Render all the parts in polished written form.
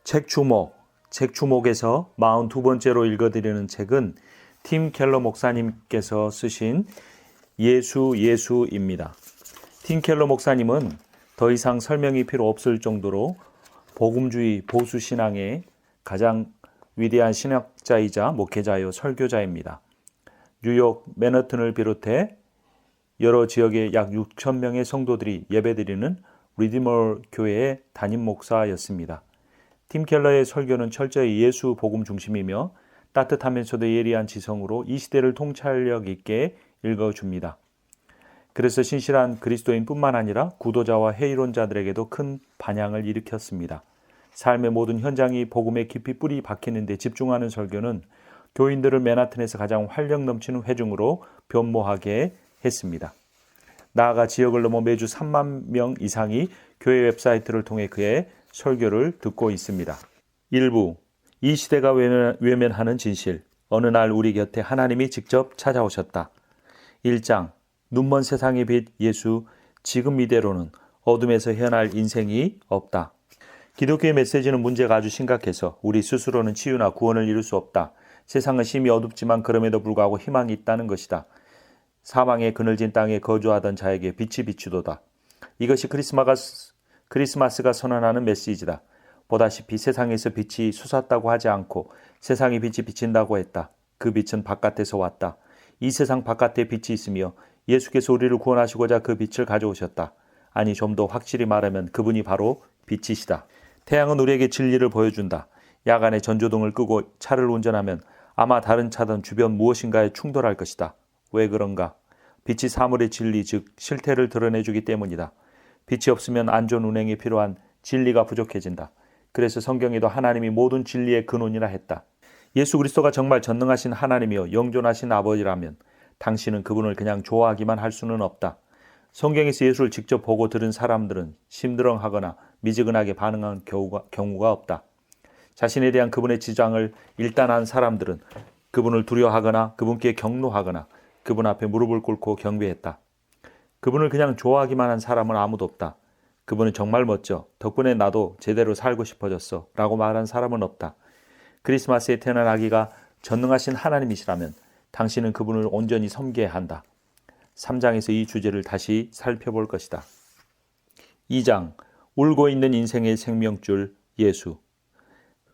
책 주목에서 42번째로 읽어드리는 책은 팀 켈러 목사님께서 쓰신 예수입니다. 팀 켈러 목사님은 더 이상 설명이 필요 없을 정도로 복음주의 보수 신앙의 가장 위대한 신학자이자 목회자요 설교자입니다. 뉴욕 맨하튼을 비롯해 여러 지역의 약 6천 명의 성도들이 예배드리는 리디머 교회의 담임 목사였습니다. 팀 켈러의 설교는 철저히 예수 복음 중심이며 따뜻하면서도 예리한 지성으로 이 시대를 통찰력 있게 읽어줍니다. 그래서 신실한 그리스도인뿐만 아니라 구도자와 회의론자들에게도 큰 반향을 일으켰습니다. 삶의 모든 현장이 복음에 깊이 뿌리 박히는 데 집중하는 설교는 교인들을 맨하튼에서 가장 활력 넘치는 회중으로 변모하게 했습니다. 나아가 지역을 넘어 매주 3만 명 이상이 교회 웹사이트를 통해 그의 설교를 듣고 있습니다. 1부, 이 시대가 외면하는 진실. 어느 날 우리 곁에 하나님이 직접 찾아오셨다. 1장, 눈먼 세상의 빛 예수, 지금 이대로는 어둠에서 헤어날 인생이 없다. 기독교의 메시지는 문제가 아주 심각해서 우리 스스로는 치유나 구원을 이룰 수 없다. 세상은 심히 어둡지만 그럼에도 불구하고 희망이 있다는 것이다. 사망의 그늘진 땅에 거주하던 자에게 빛이 비추도다. 이것이 크리스마스가 선언하는 메시지다. 보다시피 세상에서 빛이 솟았다고 하지 않고 세상의 빛이 비친다고 했다. 그 빛은 바깥에서 왔다. 이 세상 바깥에 빛이 있으며 예수께서 우리를 구원하시고자 그 빛을 가져오셨다. 아니, 좀 더 확실히 말하면 그분이 바로 빛이시다. 태양은 우리에게 진리를 보여준다. 야간에 전조등을 끄고 차를 운전하면 아마 다른 차든 주변 무엇인가에 충돌할 것이다. 왜 그런가? 빛이 사물의 진리, 즉 실태를 드러내주기 때문이다. 빛이 없으면 안전 운행에 필요한 진리가 부족해진다. 그래서 성경에도 하나님이 모든 진리의 근원이라 했다. 예수 그리스도가 정말 전능하신 하나님이요 영존하신 아버지라면 당신은 그분을 그냥 좋아하기만 할 수는 없다. 성경에서 예수를 직접 보고 들은 사람들은 심드렁하거나 미지근하게 반응한 경우가 없다. 자신에 대한 그분의 지장을 일단한 사람들은 그분을 두려워하거나 그분께 경노하거나 그분 앞에 무릎을 꿇고 경배했다. 그분을 그냥 좋아하기만 한 사람은 아무도 없다. 그분은 정말 멋져. 덕분에 나도 제대로 살고 싶어졌어. 라고 말한 사람은 없다. 크리스마스에 태어난 아기가 전능하신 하나님이시라면 당신은 그분을 온전히 섬겨야 한다. 3장에서 이 주제를 다시 살펴볼 것이다. 2장, 울고 있는 인생의 생명줄 예수.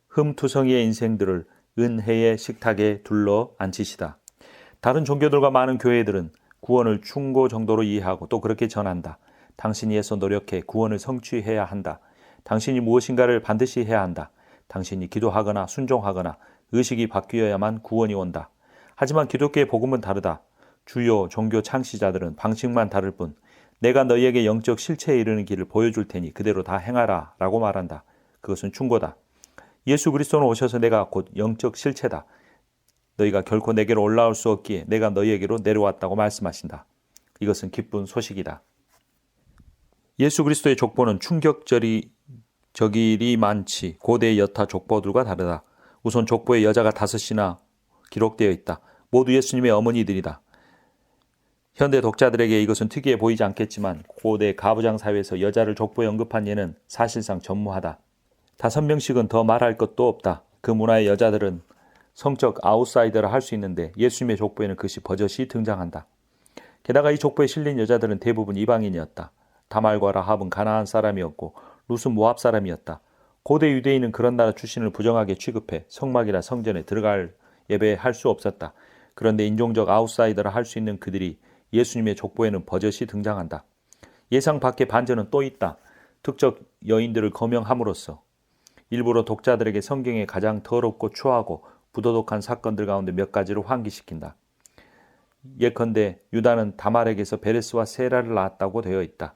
흠투성이의 인생들을 은혜의 식탁에 둘러 앉히시다. 다른 종교들과 많은 교회들은 구원을 충고 정도로 이해하고 또 그렇게 전한다. 당신이 애써 노력해 구원을 성취해야 한다. 당신이 무엇인가를 반드시 해야 한다. 당신이 기도하거나 순종하거나 의식이 바뀌어야만 구원이 온다. 하지만 기독교의 복음은 다르다. 주요 종교 창시자들은 방식만 다를 뿐 내가 너희에게 영적 실체에 이르는 길을 보여줄 테니 그대로 다 행하라 라고 말한다. 그것은 충고다. 예수 그리스도는 오셔서 내가 곧 영적 실체다. 너희가 결코 내게로 올라올 수 없기에 내가 너희에게로 내려왔다고 말씀하신다. 이것은 기쁜 소식이다. 예수 그리스도의 족보는 충격적이 많지 고대의 여타 족보들과 다르다. 우선 족보에 여자가 5이나 기록되어 있다. 모두 예수님의 어머니들이다. 현대 독자들에게 이것은 특이해 보이지 않겠지만 고대 가부장 사회에서 여자를 족보에 언급한 예는 사실상 전무하다. 5명씩은 더 말할 것도 없다. 그 문화의 여자들은 성적 아웃사이더라 할 수 있는데 예수님의 족보에는 그것이 버젓이 등장한다. 게다가 이 족보에 실린 여자들은 대부분 이방인이었다. 다말과 라합은 가나안 사람이었고 룻은 모압 사람이었다. 고대 유대인은 그런 나라 출신을 부정하게 취급해 성막이나 성전에 들어갈 예배할 수 없었다. 그런데 인종적 아웃사이더라 할 수 있는 그들이 예수님의 족보에는 버젓이 등장한다. 예상 밖의 반전은 또 있다. 특정 여인들을 거명함으로써 일부러 독자들에게 성경의 가장 더럽고 추하고 부도덕한 사건들 가운데 몇 가지를 환기시킨다. 예컨대 유다는 다말에게서 베레스와 세라를 낳았다고 되어 있다.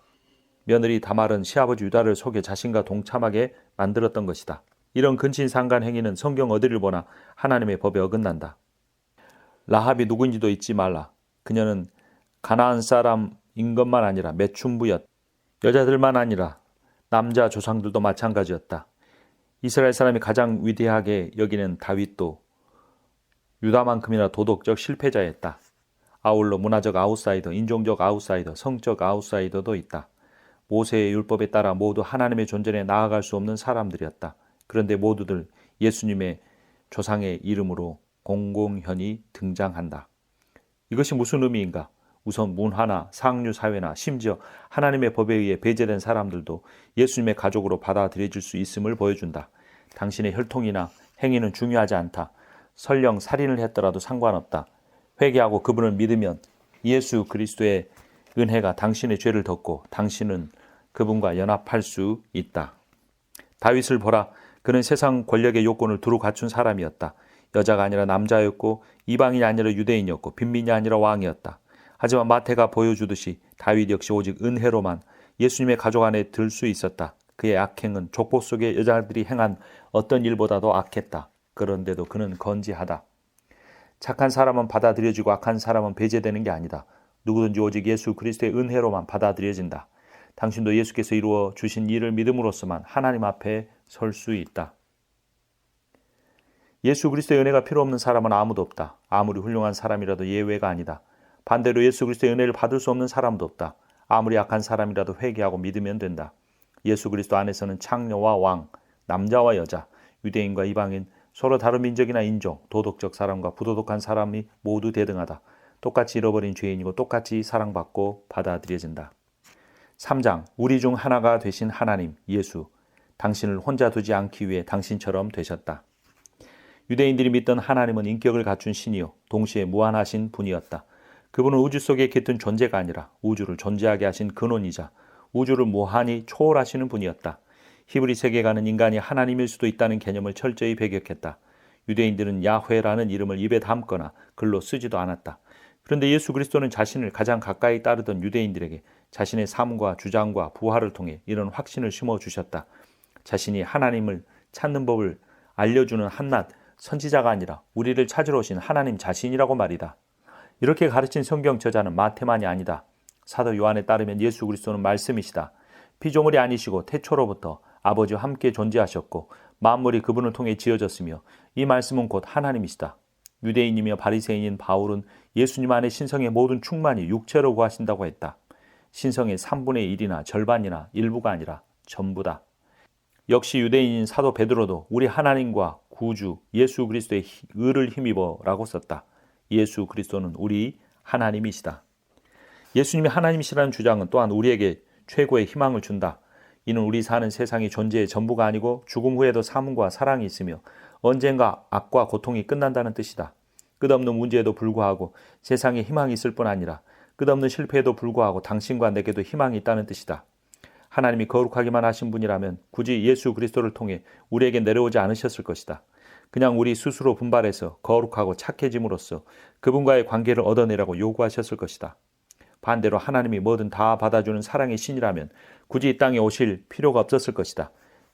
며느리 다말은 시아버지 유다를 속여 자신과 동참하게 만들었던 것이다. 이런 근친상간 행위는 성경 어디를 보나 하나님의 법에 어긋난다. 라합이 누군지도 잊지 말라. 그녀는 가나안 사람인 것만 아니라 매춘부였다. 여자들만 아니라 남자 조상들도 마찬가지였다. 이스라엘 사람이 가장 위대하게 여기는 다윗도 유다만큼이나 도덕적 실패자였다. 아울러 문화적 아웃사이더, 인종적 아웃사이더, 성적 아웃사이더도 있다. 모세의 율법에 따라 모두 하나님의 존전에 나아갈 수 없는 사람들이었다. 그런데 모두들 예수님의 조상의 이름으로 공공연히 등장한다. 이것이 무슨 의미인가? 우선 문화나 상류 사회나 심지어 하나님의 법에 의해 배제된 사람들도 예수님의 가족으로 받아들여질 수 있음을 보여준다. 당신의 혈통이나 행위는 중요하지 않다. 설령 살인을 했더라도 상관없다. 회개하고 그분을 믿으면 예수 그리스도의 은혜가 당신의 죄를 덮고 당신은 그분과 연합할 수 있다. 다윗을 보라. 그는 세상 권력의 요건을 두루 갖춘 사람이었다. 여자가 아니라 남자였고 이방인이 아니라 유대인이었고 빈민이 아니라 왕이었다. 하지만 마태가 보여주듯이 다윗 역시 오직 은혜로만 예수님의 가족 안에 들 수 있었다. 그의 악행은 족보 속의 여자들이 행한 어떤 일보다도 악했다. 그런데도 그는 건지하다. 착한 사람은 받아들여지고 악한 사람은 배제되는 게 아니다. 누구든지 오직 예수 그리스도의 은혜로만 받아들여진다. 당신도 예수께서 이루어 주신 일을 믿음으로써만 하나님 앞에 설 수 있다. 예수 그리스도의 은혜가 필요 없는 사람은 아무도 없다. 아무리 훌륭한 사람이라도 예외가 아니다. 반대로 예수 그리스도의 은혜를 받을 수 없는 사람도 없다. 아무리 약한 사람이라도 회개하고 믿으면 된다. 예수 그리스도 안에서는 창녀와 왕, 남자와 여자, 유대인과 이방인, 서로 다른 민족이나 인종, 도덕적 사람과 부도덕한 사람이 모두 대등하다. 똑같이 잃어버린 죄인이고 똑같이 사랑받고 받아들여진다. 3장, 우리 중 하나가 되신 하나님, 예수, 당신을 혼자 두지 않기 위해 당신처럼 되셨다. 유대인들이 믿던 하나님은 인격을 갖춘 신이요 동시에 무한하신 분이었다. 그분은 우주 속에 깃든 존재가 아니라 우주를 존재하게 하신 근원이자 우주를 무한히 초월하시는 분이었다. 히브리 세계관은 인간이 하나님일 수도 있다는 개념을 철저히 배격했다. 유대인들은 야훼라는 이름을 입에 담거나 글로 쓰지도 않았다. 그런데 예수 그리스도는 자신을 가장 가까이 따르던 유대인들에게 자신의 삶과 주장과 부활을 통해 이런 확신을 심어주셨다. 자신이 하나님을 찾는 법을 알려주는 한낱 선지자가 아니라 우리를 찾으러 오신 하나님 자신이라고 말이다. 이렇게 가르친 성경 저자는 마태만이 아니다. 사도 요한에 따르면 예수 그리스도는 말씀이시다. 피조물이 아니시고 태초로부터 아버지와 함께 존재하셨고 만물이 그분을 통해 지어졌으며 이 말씀은 곧 하나님이시다. 유대인이며 바리새인인 바울은 예수님 안에 신성의 모든 충만이 육체로 구하신다고 했다. 신성의 3분의 1이나 절반이나 일부가 아니라 전부다. 역시 유대인인 사도 베드로도 우리 하나님과 구주 예수 그리스도의 의를 힘입어 라고 썼다. 예수 그리스도는 우리 하나님이시다. 예수님이 하나님이시라는 주장은 또한 우리에게 최고의 희망을 준다. 이는 우리 사는 세상이 존재의 전부가 아니고 죽음 후에도 삶과 사랑이 있으며 언젠가 악과 고통이 끝난다는 뜻이다. 끝없는 문제에도 불구하고 세상에 희망이 있을 뿐 아니라 끝없는 실패에도 불구하고 당신과 내게도 희망이 있다는 뜻이다. 하나님이 거룩하기만 하신 분이라면 굳이 예수 그리스도를 통해 우리에게 내려오지 않으셨을 것이다. 그냥 우리 스스로 분발해서 거룩하고 착해짐으로써 그분과의 관계를 얻어내라고 요구하셨을 것이다. 반대로 하나님이 뭐든 다 받아주는 사랑의 신이라면 굳이 이 땅에 오실 필요가 없었을 것이다.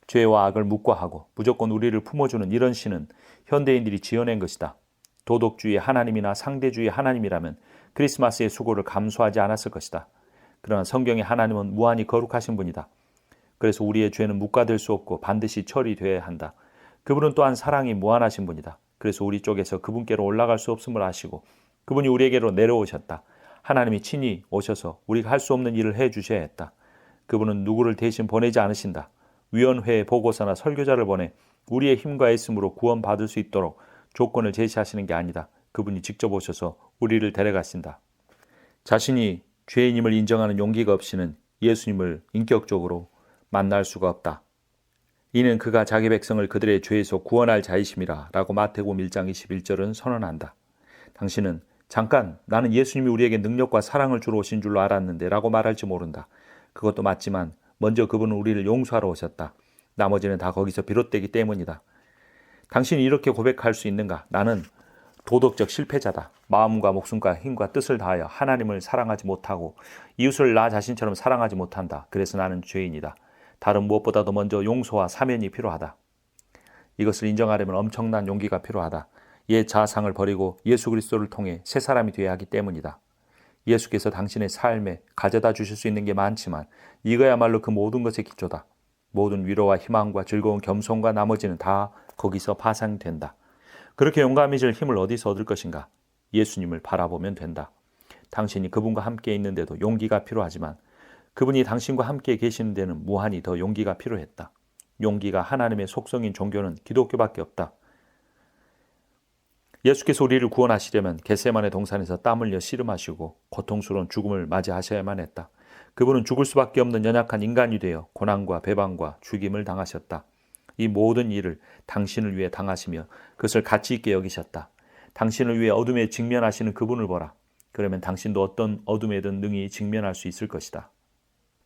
죄와 악을 묵과하고 무조건 우리를 품어주는 이런 신은 현대인들이 지어낸 것이다. 도덕주의 하나님이나 상대주의 하나님이라면 크리스마스의 수고를 감수하지 않았을 것이다. 그러나 성경의 하나님은 무한히 거룩하신 분이다. 그래서 우리의 죄는 묵과될 수 없고 반드시 처리되어야 한다. 그분은 또한 사랑이 무한하신 분이다. 그래서 우리 쪽에서 그분께로 올라갈 수 없음을 아시고 그분이 우리에게로 내려오셨다. 하나님이 친히 오셔서 우리가 할 수 없는 일을 해주셔야 했다. 그분은 누구를 대신 보내지 않으신다. 위원회에 보고서나 설교자를 보내 우리의 힘과 애씀으로 구원받을 수 있도록 조건을 제시하시는 게 아니다. 그분이 직접 오셔서 우리를 데려가신다. 자신이 죄인임을 인정하는 용기가 없이는 예수님을 인격적으로 만날 수가 없다. 이는 그가 자기 백성을 그들의 죄에서 구원할 자이심이라 라고 마태복음 1장 21절은 선언한다. 당신은 잠깐 나는 예수님이 우리에게 능력과 사랑을 주러 오신 줄로 알았는데 라고 말할지 모른다. 그것도 맞지만 먼저 그분은 우리를 용서하러 오셨다. 나머지는 다 거기서 비롯되기 때문이다. 당신이 이렇게 고백할 수 있는가? 나는 도덕적 실패자다. 마음과 목숨과 힘과 뜻을 다하여 하나님을 사랑하지 못하고 이웃을 나 자신처럼 사랑하지 못한다. 그래서 나는 죄인이다. 다른 무엇보다도 먼저 용서와 사면이 필요하다. 이것을 인정하려면 엄청난 용기가 필요하다. 옛 자아상을 버리고 예수 그리스도를 통해 새 사람이 되어야 하기 때문이다. 예수께서 당신의 삶에 가져다 주실 수 있는 게 많지만 이거야말로 그 모든 것의 기초다. 모든 위로와 희망과 즐거운 겸손과 나머지는 다 거기서 파생된다. 그렇게 용감해질 힘을 어디서 얻을 것인가? 예수님을 바라보면 된다. 당신이 그분과 함께 있는데도 용기가 필요하지만 그분이 당신과 함께 계시는 데는 무한히 더 용기가 필요했다. 용기가 하나님의 속성인 종교는 기독교밖에 없다. 예수께서 우리를 구원하시려면 겟세마네 동산에서 땀 흘려 씨름하시고 고통스러운 죽음을 맞이하셔야만 했다. 그분은 죽을 수밖에 없는 연약한 인간이 되어 고난과 배반과 죽임을 당하셨다. 이 모든 일을 당신을 위해 당하시며 그것을 가치 있게 여기셨다. 당신을 위해 어둠에 직면하시는 그분을 보라. 그러면 당신도 어떤 어둠에든 능히 직면할 수 있을 것이다.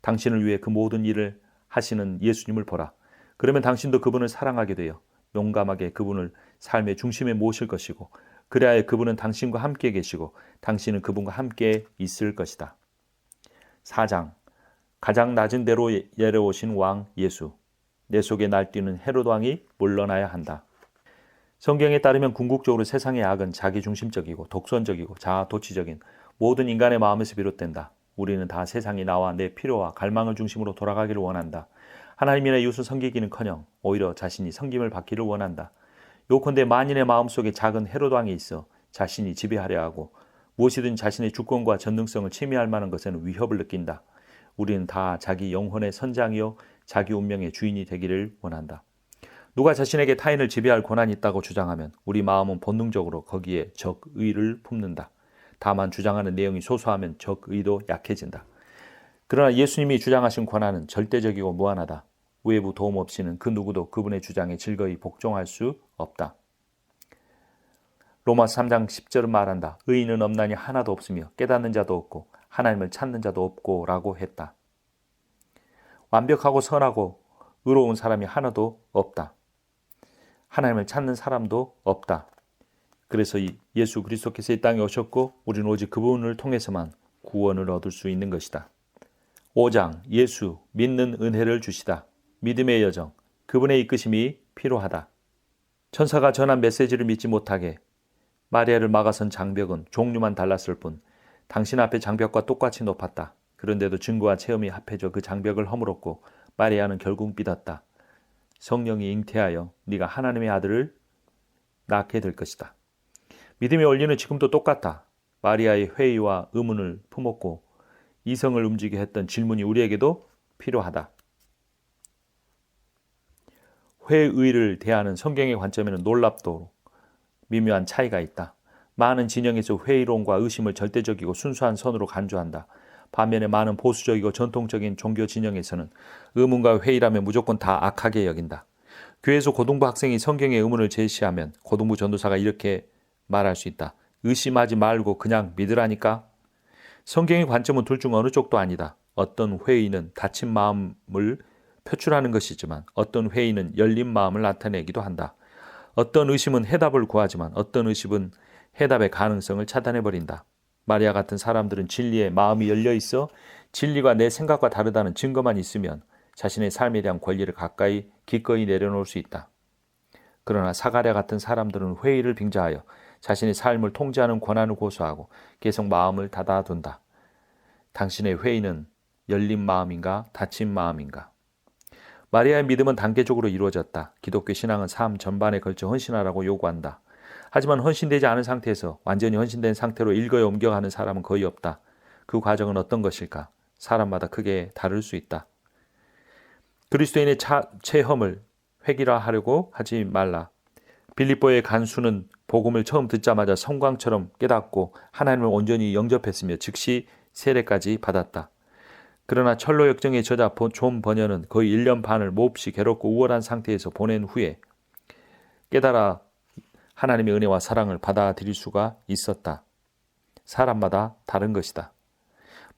당신을 위해 그 모든 일을 하시는 예수님을 보라. 그러면 당신도 그분을 사랑하게 되어 용감하게 그분을 삶의 중심에 모실 것이고, 그래야 그분은 당신과 함께 계시고 당신은 그분과 함께 있을 것이다. 4장, 가장 낮은 데로 내려오신 왕 예수. 내 속에 날뛰는 헤롯 왕이 물러나야 한다. 성경에 따르면 궁극적으로 세상의 악은 자기중심적이고 독선적이고 자아도취적인 모든 인간의 마음에서 비롯된다. 우리는 다 세상이 나와 내 필요와 갈망을 중심으로 돌아가기를 원한다. 하나님이나 이웃을 섬기기는커녕 오히려 자신이 섬김을 받기를 원한다. 요컨대 만인의 마음속에 작은 헤롯 왕이 있어 자신이 지배하려 하고 무엇이든 자신의 주권과 전능성을 침해할 만한 것에는 위협을 느낀다. 우리는 다 자기 영혼의 선장이요 자기 운명의 주인이 되기를 원한다. 누가 자신에게 타인을 지배할 권한이 있다고 주장하면 우리 마음은 본능적으로 거기에 적의를 품는다. 다만 주장하는 내용이 소소하면 적의도 약해진다. 그러나 예수님이 주장하신 권한은 절대적이고 무한하다. 외부 도움 없이는 그 누구도 그분의 주장에 즐거이 복종할 수 없다. 로마서 3장 10절은 말한다. 의인은 없나니 하나도 없으며 깨닫는 자도 없고 하나님을 찾는 자도 없고 라고 했다. 완벽하고 선하고 의로운 사람이 하나도 없다. 하나님을 찾는 사람도 없다. 그래서 예수 그리스도께서 이 땅에 오셨고 우리는 오직 그분을 통해서만 구원을 얻을 수 있는 것이다. 5장, 예수 믿는 은혜를 주시다. 믿음의 여정, 그분의 이끄심이 필요하다. 천사가 전한 메시지를 믿지 못하게 마리아를 막아선 장벽은 종류만 달랐을 뿐 당신 앞에 장벽과 똑같이 높았다. 그런데도 증거와 체험이 합해져 그 장벽을 허물었고 마리아는 결국 믿었다. 성령이 잉태하여 네가 하나님의 아들을 낳게 될 것이다. 믿음의 원리는 지금도 똑같다. 마리아의 회의와 의문을 품었고 이성을 움직이게 했던 질문이 우리에게도 필요하다. 회의를 대하는 성경의 관점에는 놀랍도록 미묘한 차이가 있다. 많은 진영에서 회의론과 의심을 절대적이고 순수한 선으로 간주한다. 반면에 많은 보수적이고 전통적인 종교 진영에서는 의문과 회의라면 무조건 다 악하게 여긴다. 교회에서 고등부 학생이 성경의 의문을 제시하면 고등부 전도사가 이렇게 말할 수 있다. 의심하지 말고 그냥 믿으라니까. 성경의 관점은 둘 중 어느 쪽도 아니다. 어떤 회의는 닫힌 마음을 표출하는 것이지만 어떤 회의는 열린 마음을 나타내기도 한다. 어떤 의심은 해답을 구하지만 어떤 의심은 해답의 가능성을 차단해버린다. 마리아 같은 사람들은 진리에 마음이 열려 있어 진리가 내 생각과 다르다는 증거만 있으면 자신의 삶에 대한 권리를 기꺼이 내려놓을 수 있다. 그러나 사가랴 같은 사람들은 회의를 빙자하여 자신의 삶을 통제하는 권한을 고수하고 계속 마음을 닫아둔다. 당신의 회의는 열린 마음인가 닫힌 마음인가? 마리아의 믿음은 단계적으로 이루어졌다. 기독교 신앙은 삶 전반에 걸쳐 헌신하라고 요구한다. 하지만 헌신되지 않은 상태에서 완전히 헌신된 상태로 일거에 옮겨가는 사람은 거의 없다. 그 과정은 어떤 것일까? 사람마다 크게 다를 수 있다. 그리스도인의 체험을 획일화하려고 하지 말라. 빌립보의 간수는 복음을 처음 듣자마자 성광처럼 깨닫고 하나님을 온전히 영접했으며 즉시 세례까지 받았다. 그러나 철로 역정의 저자 존 버녀는 거의 1년 반을 몹시 괴롭고 우월한 상태에서 보낸 후에 깨달아 하나님의 은혜와 사랑을 받아들일 수가 있었다. 사람마다 다른 것이다.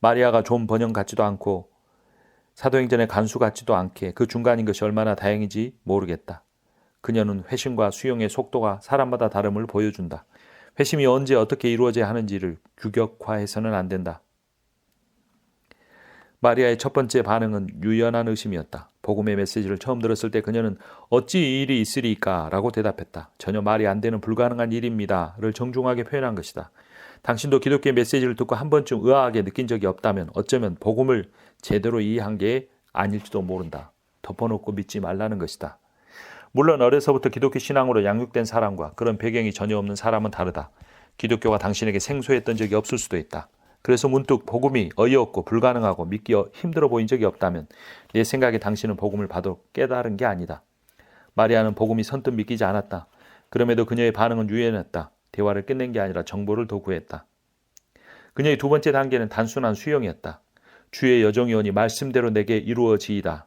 마리아가 존 번영 같지도 않고 사도행전의 간수 같지도 않게 그 중간인 것이 얼마나 다행인지 모르겠다. 그녀는 회심과 수용의 속도가 사람마다 다름을 보여준다. 회심이 언제 어떻게 이루어져야 하는지를 규격화해서는 안 된다. 마리아의 첫 번째 반응은 유연한 의심이었다. 복음의 메시지를 처음 들었을 때 그녀는 어찌 이 일이 있으리까? 라고 대답했다. 전혀 말이 안 되는 불가능한 일입니다. 를 정중하게 표현한 것이다. 당신도 기독교의 메시지를 듣고 한 번쯤 의아하게 느낀 적이 없다면 어쩌면 복음을 제대로 이해한 게 아닐지도 모른다. 덮어놓고 믿지 말라는 것이다. 물론 어려서부터 기독교 신앙으로 양육된 사람과 그런 배경이 전혀 없는 사람은 다르다. 기독교가 당신에게 생소했던 적이 없을 수도 있다. 그래서 문득 복음이 어이없고 불가능하고 믿기 힘들어 보인 적이 없다면 내 생각에 당신은 복음을 봐도 깨달은 게 아니다. 마리아는 복음이 선뜻 믿기지 않았다. 그럼에도 그녀의 반응은 유연했다. 대화를 끝낸 게 아니라 정보를 더 구했다. 그녀의 두 번째 단계는 단순한 수용이었다. 주의 여종이오니 말씀대로 내게 이루어지이다.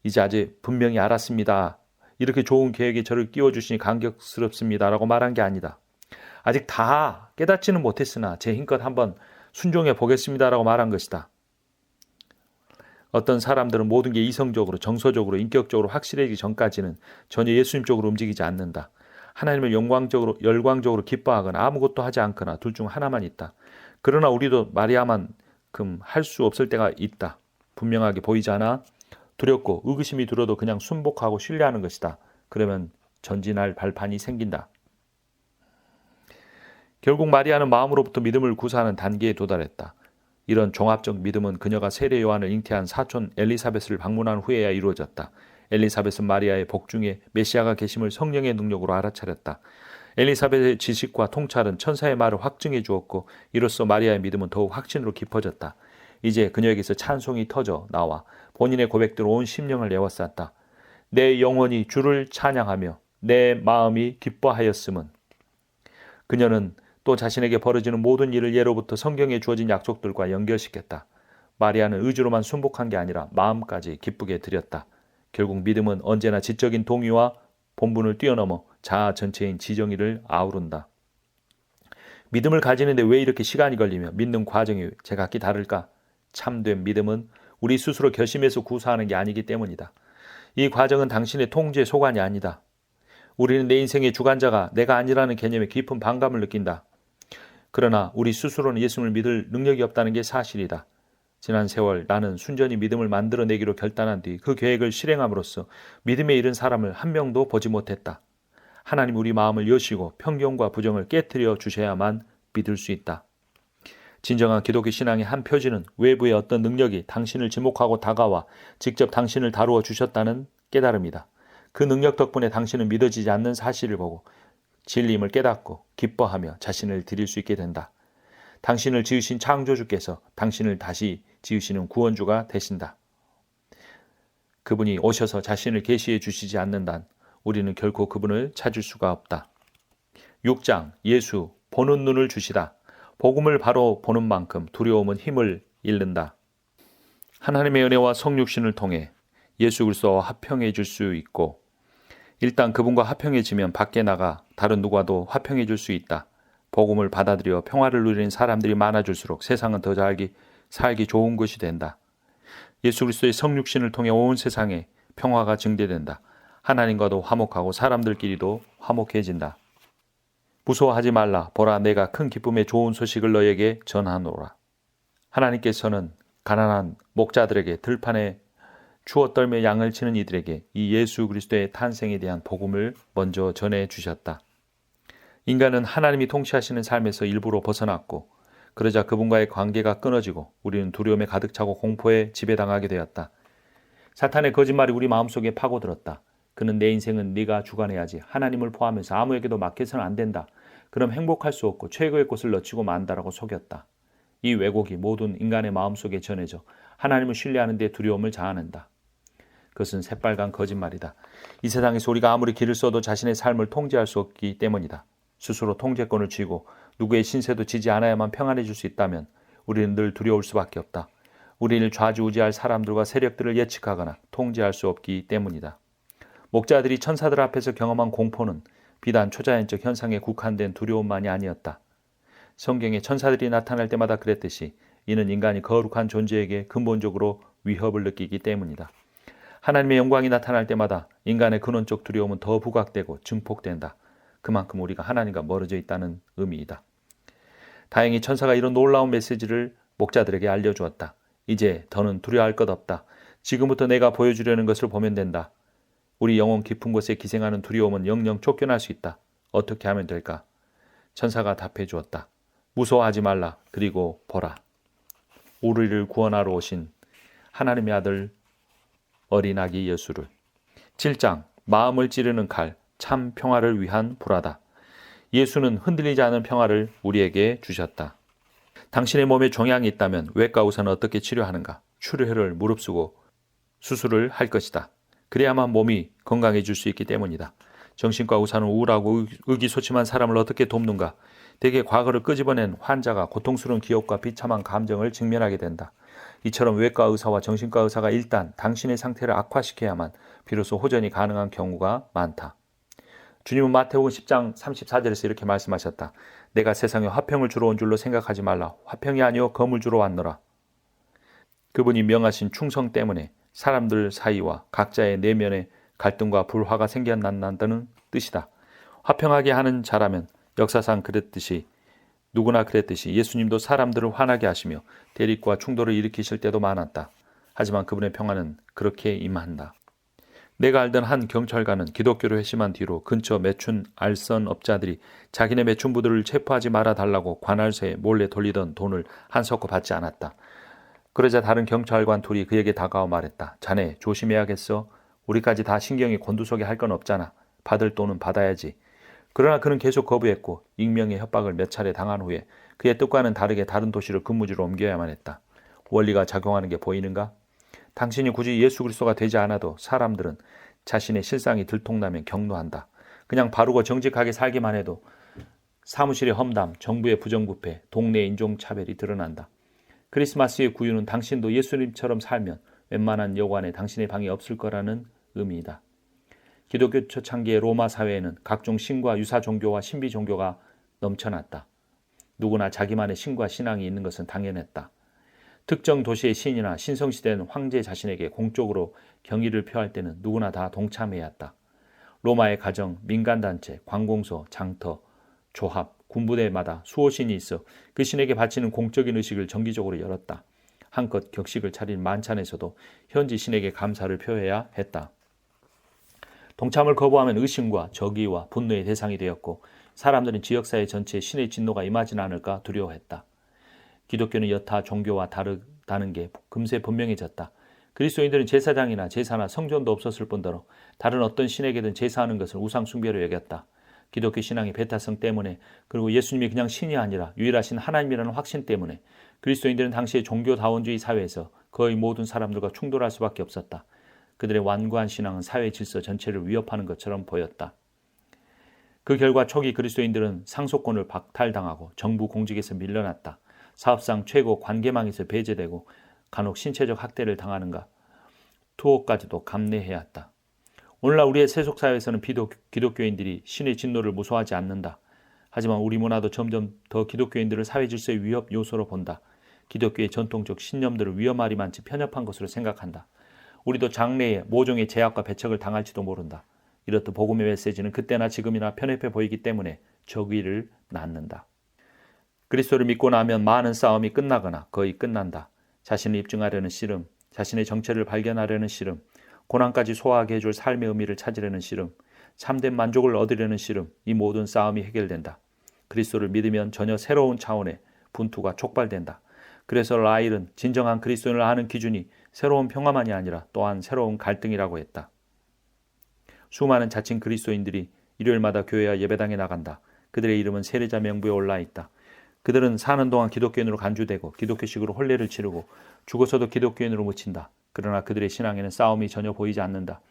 이제 아직 분명히 알았습니다. 이렇게 좋은 계획에 저를 끼워주시니 감격스럽습니다. 라고 말한 게 아니다. 아직 다 깨닫지는 못했으나 제 힘껏 한번 순종해 보겠습니다. 라고 말한 것이다. 어떤 사람들은 모든 게 이성적으로, 정서적으로, 인격적으로 확실해지기 전까지는 전혀 예수님 쪽으로 움직이지 않는다. 하나님을 열광적으로 기뻐하거나 아무것도 하지 않거나 둘 중 하나만 있다. 그러나 우리도 마리아만큼 할 수 없을 때가 있다. 분명하게 보이지 않아 두렵고 의구심이 들어도 그냥 순복하고 신뢰하는 것이다. 그러면 전진할 발판이 생긴다. 결국 마리아는 마음으로부터 믿음을 구사하는 단계에 도달했다. 이런 종합적 믿음은 그녀가 세례 요한을 잉태한 사촌 엘리사벳을 방문한 후에야 이루어졌다. 엘리사벳은 마리아의 복중에 메시아가 계심을 성령의 능력으로 알아차렸다. 엘리사벳의 지식과 통찰은 천사의 말을 확증해 주었고 이로써 마리아의 믿음은 더욱 확신으로 깊어졌다. 이제 그녀에게서 찬송이 터져 나와 본인의 고백대로 온 심령을 에워쌌다. 내 영혼이 주를 찬양하며 내 마음이 기뻐하였음은. 그녀는 또 자신에게 벌어지는 모든 일을 예로부터 성경에 주어진 약속들과 연결시켰다. 마리아는 의지로만 순복한 게 아니라 마음까지 기쁘게 드렸다. 결국 믿음은 언제나 지적인 동의와 본분을 뛰어넘어 자아 전체인 지정의를 아우른다. 믿음을 가지는데 왜 이렇게 시간이 걸리며 믿는 과정이 제각기 다를까? 참된 믿음은 우리 스스로 결심해서 구사하는 게 아니기 때문이다. 이 과정은 당신의 통제 소관이 아니다. 우리는 내 인생의 주관자가 내가 아니라는 개념에 깊은 반감을 느낀다. 그러나 우리 스스로는 예수님을 믿을 능력이 없다는 게 사실이다. 지난 세월 나는 순전히 믿음을 만들어내기로 결단한 뒤 그 계획을 실행함으로써 믿음에 이른 사람을 한 명도 보지 못했다. 하나님 우리 마음을 여시고 편견과 부정을 깨트려 주셔야만 믿을 수 있다. 진정한 기독교 신앙의 한 표지는 외부의 어떤 능력이 당신을 지목하고 다가와 직접 당신을 다루어 주셨다는 깨달음이다. 그 능력 덕분에 당신은 믿어지지 않는 사실을 보고 진리임을 깨닫고 기뻐하며 자신을 드릴 수 있게 된다. 당신을 지으신 창조주께서 당신을 다시 지으시는 구원주가 되신다. 그분이 오셔서 자신을 계시해 주시지 않는 한 우리는 결코 그분을 찾을 수가 없다. 6장 예수 보는 눈을 주시다. 복음을 바로 보는 만큼 두려움은 힘을 잃는다. 하나님의 은혜와 성육신을 통해 예수 그리스도와 화평해질 수 있고 일단 그분과 화평해지면 밖에 나가 다른 누구와도 화평해질 수 있다. 복음을 받아들여 평화를 누리는 사람들이 많아질수록 세상은 더 살기 좋은 곳이 된다. 예수 그리스도의 성육신을 통해 온 세상에 평화가 증대된다. 하나님과도 화목하고 사람들끼리도 화목해진다. 무서워하지 말라. 보라 내가 큰 기쁨의 좋은 소식을 너에게 전하노라. 하나님께서는 가난한 목자들에게 들판에 추워 떨며 양을 치는 이들에게 이 예수 그리스도의 탄생에 대한 복음을 먼저 전해 주셨다. 인간은 하나님이 통치하시는 삶에서 일부러 벗어났고 그러자 그분과의 관계가 끊어지고 우리는 두려움에 가득 차고 공포에 지배당하게 되었다. 사탄의 거짓말이 우리 마음속에 파고들었다. 그는 내 인생은 네가 주관해야지. 하나님을 포함해서 아무에게도 맡겨서는 안 된다. 그럼 행복할 수 없고 최고의 꽃을 놓치고 만다라고 속였다. 이 왜곡이 모든 인간의 마음속에 전해져 하나님을 신뢰하는 데 두려움을 자아낸다. 그것은 새빨간 거짓말이다. 이 세상에서 우리가 아무리 길을 써도 자신의 삶을 통제할 수 없기 때문이다. 스스로 통제권을 쥐고 누구의 신세도 지지 않아야만 평안해질 수 있다면 우리는 늘 두려울 수밖에 없다. 우리를 좌지우지할 사람들과 세력들을 예측하거나 통제할 수 없기 때문이다. 목자들이 천사들 앞에서 경험한 공포는 비단 초자연적 현상에 국한된 두려움만이 아니었다. 성경에 천사들이 나타날 때마다 그랬듯이 이는 인간이 거룩한 존재에게 근본적으로 위협을 느끼기 때문이다. 하나님의 영광이 나타날 때마다 인간의 근원적 두려움은 더 부각되고 증폭된다. 그만큼 우리가 하나님과 멀어져 있다는 의미이다. 다행히 천사가 이런 놀라운 메시지를 목자들에게 알려주었다. 이제 더는 두려워할 것 없다. 지금부터 내가 보여주려는 것을 보면 된다. 우리 영혼 깊은 곳에 기생하는 두려움은 영영 쫓겨날 수 있다. 어떻게 하면 될까? 천사가 답해 주었다. 무서워하지 말라. 그리고 보라. 우리를 구원하러 오신 하나님의 아들 어린 아기 예수를. 7장 마음을 찌르는 칼, 참 평화를 위한 불화다. 예수는 흔들리지 않은 평화를 우리에게 주셨다. 당신의 몸에 종양이 있다면 외과 의사는 어떻게 치료하는가? 출혈을 무릅쓰고 수술을 할 것이다. 그래야만 몸이 건강해질 수 있기 때문이다. 정신과 의사는 우울하고 의기소침한 사람을 어떻게 돕는가? 대개 과거를 끄집어낸 환자가 고통스러운 기억과 비참한 감정을 직면하게 된다. 이처럼 외과 의사와 정신과 의사가 일단 당신의 상태를 악화시켜야만 비로소 호전이 가능한 경우가 많다. 주님은 마태복음 10장 34절에서 이렇게 말씀하셨다. 내가 세상에 화평을 주러 온 줄로 생각하지 말라. 화평이 아니요 검을 주러 왔노라. 그분이 명하신 충성 때문에 사람들 사이와 각자의 내면에 갈등과 불화가 생겨난다는 뜻이다. 화평하게 하는 자라면 역사상 그랬듯이 누구나 그랬듯이 예수님도 사람들을 화나게 하시며 대립과 충돌을 일으키실 때도 많았다. 하지만 그분의 평화는 그렇게 임한다. 내가 알던 한 경찰관은 기독교로 회심한 뒤로 근처 매춘 알선 업자들이 자기네 매춘부들을 체포하지 말아달라고 관할서에 몰래 돌리던 돈을 한석고 받지 않았다. 그러자 다른 경찰관 둘이 그에게 다가와 말했다. 자네 조심해야겠어. 우리까지 다 신경이 곤두서게 할 건 없잖아. 받을 돈은 받아야지. 그러나 그는 계속 거부했고 익명의 협박을 몇 차례 당한 후에 그의 뜻과는 다르게 다른 도시로 근무지로 옮겨야만 했다. 원리가 작용하는 게 보이는가? 당신이 굳이 예수 그리스도가 되지 않아도 사람들은 자신의 실상이 들통나면 경노한다. 그냥 바르고 정직하게 살기만 해도 사무실의 험담, 정부의 부정부패, 동네 인종차별이 드러난다. 크리스마스의 구유는 당신도 예수님처럼 살면 웬만한 여관에 당신의 방이 없을 거라는 의미이다. 기독교 초창기의 로마 사회에는 각종 신과 유사 종교와 신비 종교가 넘쳐났다. 누구나 자기만의 신과 신앙이 있는 것은 당연했다. 특정 도시의 신이나 신성시대는 황제 자신에게 공적으로 경의를 표할 때는 누구나 다 동참해야 했다. 로마의 가정, 민간단체, 관공서, 장터, 조합, 군부대마다 수호신이 있어 그 신에게 바치는 공적인 의식을 정기적으로 열었다. 한껏 격식을 차린 만찬에서도 현지 신에게 감사를 표해야 했다. 동참을 거부하면 의심과 적의와 분노의 대상이 되었고 사람들은 지역사회 전체에 신의 진노가 임하진 않을까 두려워했다. 기독교는 여타 종교와 다르다는 게 금세 분명해졌다. 그리스도인들은 제사장이나 제사나 성전도 없었을 뿐더러 다른 어떤 신에게든 제사하는 것을 우상 숭배로 여겼다. 기독교 신앙의 배타성 때문에 그리고 예수님이 그냥 신이 아니라 유일하신 하나님이라는 확신 때문에 그리스도인들은 당시의 종교다원주의 사회에서 거의 모든 사람들과 충돌할 수밖에 없었다. 그들의 완고한 신앙은 사회 질서 전체를 위협하는 것처럼 보였다. 그 결과 초기 그리스도인들은 상속권을 박탈당하고 정부 공직에서 밀려났다. 사업상 최고 관계망에서 배제되고 간혹 신체적 학대를 당하는가 투옥까지도 감내해야 했다. 오늘날 우리의 세속사회에서는 비록 기독교인들이 신의 진노를 무서워하지 않는다. 하지만 우리 문화도 점점 더 기독교인들을 사회 질서의 위협 요소로 본다. 기독교의 전통적 신념들을 위험하리만치 편협한 것으로 생각한다. 우리도 장래에 모종의 제약과 배척을 당할지도 모른다. 이렇듯 복음의 메시지는 그때나 지금이나 편협해 보이기 때문에 적의를 낳는다. 그리스도를 믿고 나면 많은 싸움이 끝나거나 거의 끝난다. 자신을 입증하려는 씨름, 자신의 정체를 발견하려는 씨름, 고난까지 소화하게 해줄 삶의 의미를 찾으려는 씨름, 참된 만족을 얻으려는 씨름, 이 모든 싸움이 해결된다. 그리스도를 믿으면 전혀 새로운 차원의 분투가 촉발된다. 그래서 라일은 진정한 그리스도인을 아는 기준이 새로운 평화만이 아니라 또한 새로운 갈등이라고 했다. 수많은 자칭 그리스도인들이 일요일마다 교회와 예배당에 나간다. 그들의 이름은 세례자 명부에 올라 있다. 그들은 사는 동안 기독교인으로 간주되고 기독교식으로 혼례를 치르고 죽어서도 기독교인으로 묻힌다. 그러나 그들의 신앙에는 싸움이 전혀 보이지 않는다.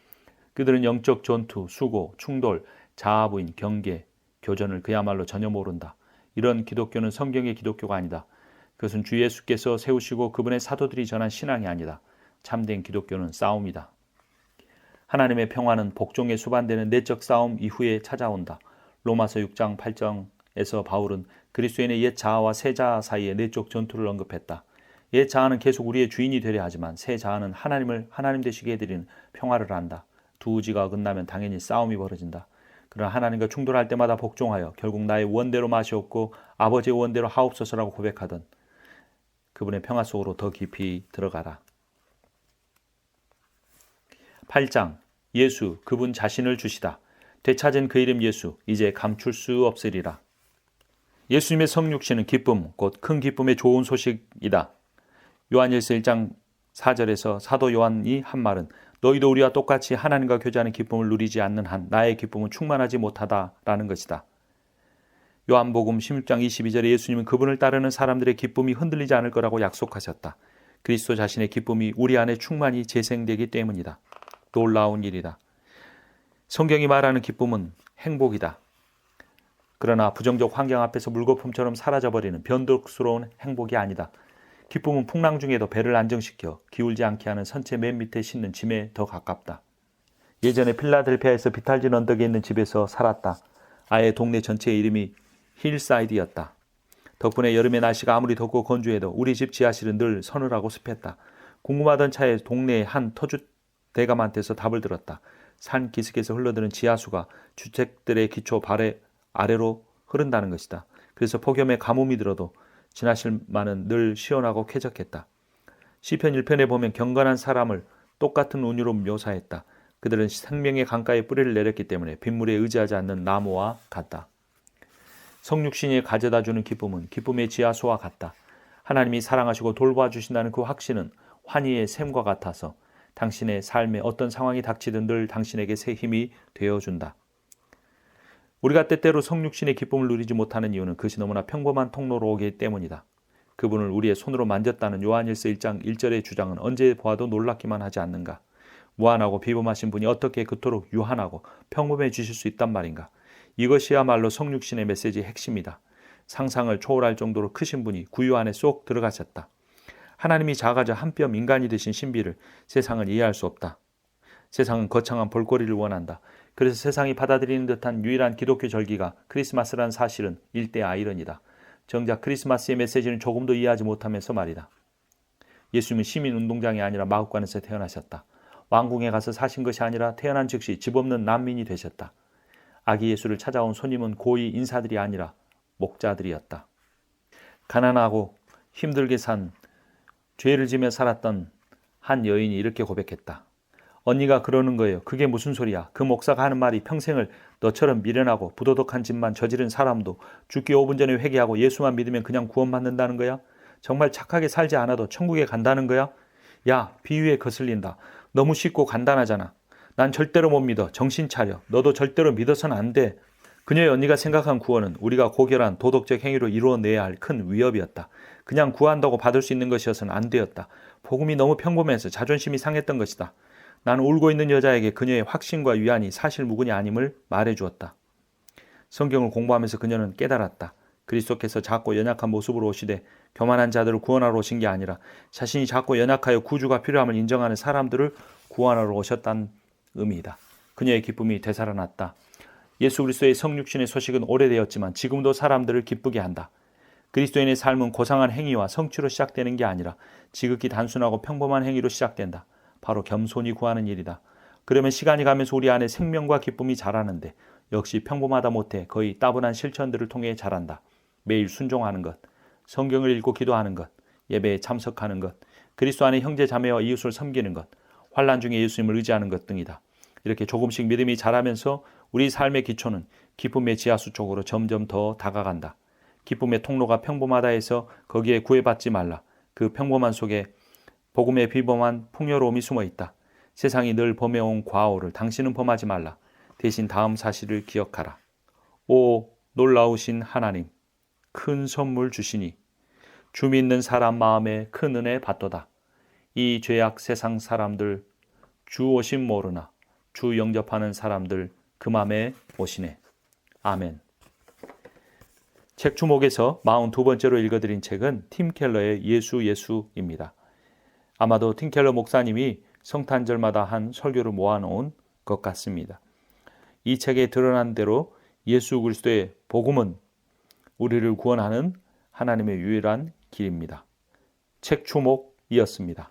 그들은 영적 전투, 수고, 충돌, 자아부인, 경계, 교전을 그야말로 전혀 모른다. 이런 기독교는 성경의 기독교가 아니다. 그것은 주 예수께서 세우시고 그분의 사도들이 전한 신앙이 아니다. 참된 기독교는 싸움이다. 하나님의 평화는 복종에 수반되는 내적 싸움 이후에 찾아온다. 로마서 6장 8장에서 바울은 그리스도인의 옛 자아와 새 자아 사이의 내적 전투를 언급했다. 옛 자아는 계속 우리의 주인이 되려 하지만 새 자아는 하나님을 하나님 되시게 해드리는 평화를 한다. 두 의지가 어긋나면 당연히 싸움이 벌어진다. 그러나 하나님과 충돌할 때마다 복종하여 결국 나의 원대로 마시옵고 아버지의 원대로 하옵소서라고 고백하던 그분의 평화 속으로 더 깊이 들어가라. 8장 예수 그분 자신을 주시다. 되찾은 그 이름 예수 이제 감출 수 없으리라. 예수님의 성육신은 기쁨 곧 큰 기쁨의 좋은 소식이다. 요한일서 1장 4절에서 사도 요한이 한 말은 너희도 우리와 똑같이 하나님과 교제하는 기쁨을 누리지 않는 한 나의 기쁨은 충만하지 못하다라는 것이다. 요한복음 16장 22절에 예수님은 그분을 따르는 사람들의 기쁨이 흔들리지 않을 거라고 약속하셨다. 그리스도 자신의 기쁨이 우리 안에 충만히 재생되기 때문이다. 놀라운 일이다. 성경이 말하는 기쁨은 행복이다. 그러나 부정적 환경 앞에서 물거품처럼 사라져버리는 변덕스러운 행복이 아니다. 기쁨은 풍랑 중에도 배를 안정시켜 기울지 않게 하는 선체 맨 밑에 싣는 짐에 더 가깝다. 예전에 필라델피아에서 비탈진 언덕에 있는 집에서 살았다. 아예 동네 전체의 이름이 힐사이드였다. 덕분에 여름에 날씨가 아무리 덥고 건조해도 우리 집 지하실은 늘 서늘하고 습했다. 궁금하던 차에 동네의 한 터줏 대감한테서 답을 들었다. 산 기슭에서 흘러드는 지하수가 주택들의 기초 아래로 흐른다는 것이다. 그래서 폭염에 가뭄이 들어도 지나실만은 늘 시원하고 쾌적했다. 시편 1편에 보면 경건한 사람을 똑같은 운유로 묘사했다. 그들은 생명의 강가에 뿌리를 내렸기 때문에 빗물에 의지하지 않는 나무와 같다. 성육신이 가져다주는 기쁨은 기쁨의 지하수와 같다. 하나님이 사랑하시고 돌봐주신다는 그 확신은 환희의 샘과 같아서 당신의 삶에 어떤 상황이 닥치든 늘 당신에게 새 힘이 되어준다. 우리가 때때로 성육신의 기쁨을 누리지 못하는 이유는 그것이 너무나 평범한 통로로 오기 때문이다. 그분을 우리의 손으로 만졌다는 요한일서 1장 1절의 주장은 언제 보아도 놀랍기만 하지 않는가. 무한하고 비범하신 분이 어떻게 그토록 유한하고 평범해지실 수 있단 말인가. 이것이야말로 성육신의 메시지의 핵심이다. 상상을 초월할 정도로 크신 분이 구유 안에 쏙 들어가셨다. 하나님이 작아져 한 뼘 인간이 되신 신비를 세상은 이해할 수 없다. 세상은 거창한 볼거리를 원한다. 그래서 세상이 받아들이는 듯한 유일한 기독교 절기가 크리스마스라는 사실은 일대 아이러니다. 정작 크리스마스의 메시지는 조금도 이해하지 못하면서 말이다. 예수님은 시민운동장이 아니라 마국간에서 태어나셨다. 왕궁에 가서 사신 것이 아니라 태어난 즉시 집 없는 난민이 되셨다. 아기 예수를 찾아온 손님은 고위 인사들이 아니라 목자들이었다. 가난하고 힘들게 산 죄를 지며 살았던 한 여인이 이렇게 고백했다. 언니가 그러는 거예요. 그게 무슨 소리야. 그 목사가 하는 말이 평생을 너처럼 미련하고 부도덕한 짓만 저지른 사람도 죽기 5분 전에 회개하고 예수만 믿으면 그냥 구원받는다는 거야? 정말 착하게 살지 않아도 천국에 간다는 거야? 야, 비유에 거슬린다. 너무 쉽고 간단하잖아. 난 절대로 못 믿어. 정신 차려. 너도 절대로 믿어서는 안 돼. 그녀의 언니가 생각한 구원은 우리가 고결한 도덕적 행위로 이루어내야 할 큰 위협이었다. 그냥 구한다고 받을 수 있는 것이어서는 안 되었다. 복음이 너무 평범해서 자존심이 상했던 것이다. 나는 울고 있는 여자에게 그녀의 확신과 위안이 사실 무근이 아님을 말해주었다. 성경을 공부하면서 그녀는 깨달았다. 그리스도께서 작고 연약한 모습으로 오시되 교만한 자들을 구원하러 오신 게 아니라 자신이 작고 연약하여 구주가 필요함을 인정하는 사람들을 구원하러 오셨다는 의미이다. 그녀의 기쁨이 되살아났다. 예수 그리스도의 성육신의 소식은 오래되었지만 지금도 사람들을 기쁘게 한다. 그리스도인의 삶은 고상한 행위와 성취로 시작되는 게 아니라 지극히 단순하고 평범한 행위로 시작된다. 바로 겸손히 구하는 일이다. 그러면 시간이 가면서 우리 안에 생명과 기쁨이 자라는데 역시 평범하다 못해 거의 따분한 실천들을 통해 자란다. 매일 순종하는 것, 성경을 읽고 기도하는 것, 예배에 참석하는 것, 그리스도 안에 형제 자매와 이웃을 섬기는 것, 환난 중에 예수님을 의지하는 것 등이다. 이렇게 조금씩 믿음이 자라면서 우리 삶의 기초는 기쁨의 지하수 쪽으로 점점 더 다가간다. 기쁨의 통로가 평범하다 해서 거기에 구애받지 말라. 그 평범한 속에 복음의 비범한 풍요로움이 숨어 있다. 세상이 늘 범해온 과오를 당신은 범하지 말라. 대신 다음 사실을 기억하라. 오 놀라우신 하나님, 큰 선물 주시니 주 믿는 사람 마음에 큰 은혜 받도다. 이 죄악 세상 사람들 주 오심 모르나 주 영접하는 사람들 그 맘에 오시네. 아멘. 책 주목에서 42번째로 읽어드린 책은 팀 켈러의 예수입니다. 아마도 팀 켈러 목사님이 성탄절마다 한 설교를 모아놓은 것 같습니다. 이 책에 드러난 대로 예수 그리스도의 복음은 우리를 구원하는 하나님의 유일한 길입니다. 책 주목이었습니다.